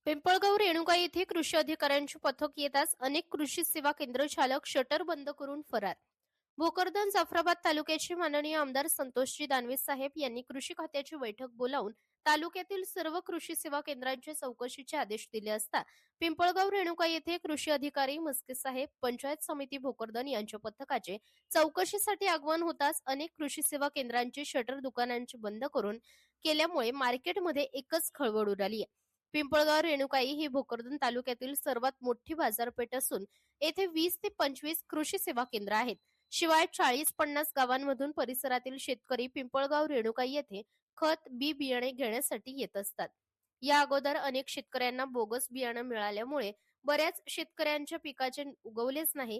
पिंपळगाव रेणुका येथे कृषी अधिकाऱ्यांचे पथक येताच अनेक कृषी सेवा केंद्र चालक शटर बंद करून फरार. भोकरदन जाफराबाद तालुक्याचे माननीय आमदार संतोषजी दानवे साहेब यांनी कृषी खात्याची बैठक बोलावून तालुक्यातील सर्व कृषी सेवा केंद्रांचे चौकशीचे आदेश दिले असता पिंपळगाव रेणुका येथे कृषी अधिकारी मस्के साहेब पंचायत समिती भोकरदन यांच्या पथकाचे चौकशीसाठी आगमन होताच अनेक कृषी सेवा केंद्रांचे शटर दुकानांचे बंद करून केल्यामुळे मार्केटमध्ये एकच खळबळ उडाली आहे. पिंपळगाव रेणुकाई ही भोकरदन तालुक्यातील सर्वात मोठी बाजारपेठ असून येथे 20 ते 25 कृषी सेवा केंद्र आहेत. शिवाय 40-50 गावांमधून परिसरातील शेतकरी पिंपळगाव रेणुकाई येथे खत बी बियाणे घेण्यासाठी येत असतात. या अगोदर अनेक शेतकऱ्यांना बोगस बियाणं मिळाल्यामुळे बऱ्याच शेतकऱ्यांच्या पिकाचे उगवलेच नाही.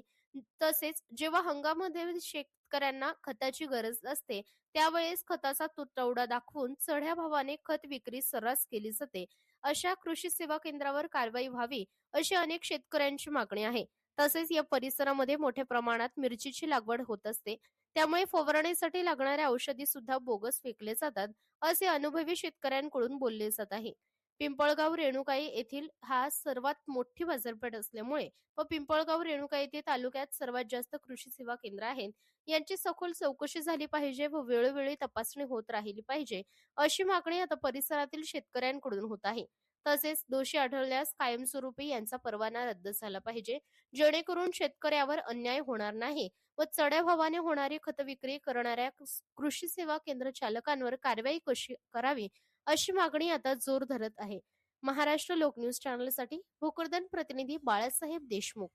तसेच जेव्हा हंगामामध्ये शेतकऱ्यांना खताची गरज असते त्यावेळेस खताचा तुटवडा दाखवून चढ्या भावाने खत विक्री सर्रास केली जाते. अशा कृषी सेवा केंद्रावर कारवाई व्हावी अशी अनेक शेतकऱ्यांची मागणी आहे. तसेच या परिसरामध्ये मोठ्या प्रमाणात मिरचीची लागवड होत असते. त्यामुळे फवारणीसाठी लागणाऱ्या औषधी सुद्धा बोगस विकले जातात असे अनुभवी शेतकऱ्यांकडून बोलले जात आहे. पिंपळगाव रेणुकाई येथील हा सर्वात मोठी बाजारपेठ असल्यामुळे व पिंपळगाव रेणुका येथे तालुक्यात सर्वात जास्त कृषी सेवा केंद्र आहेत. यांची सखोल चौकशी झाली पाहिजे व वेळोवेळी तपासणी होत राहिली पाहिजे अशी मागणी आता परिसरातील शेतकऱ्यांकडून होत आहे. तसेच दोषी आढळल्यास कायमस्वरूपी यांचा परवाना रद्द झाला पाहिजे, जेणेकरून शेतकऱ्यावर अन्याय होणार नाही व चढ्या भावाने होणारी खत विक्री करणाऱ्या कृषी सेवा केंद्र चालकांवर कारवाई कशी करावी अशी मागणी आता जोर धरत आहे. महाराष्ट्र लोक न्यूज चॅनलसाठी भोकरदन प्रतिनिधी बाळासाहेब देशमुख.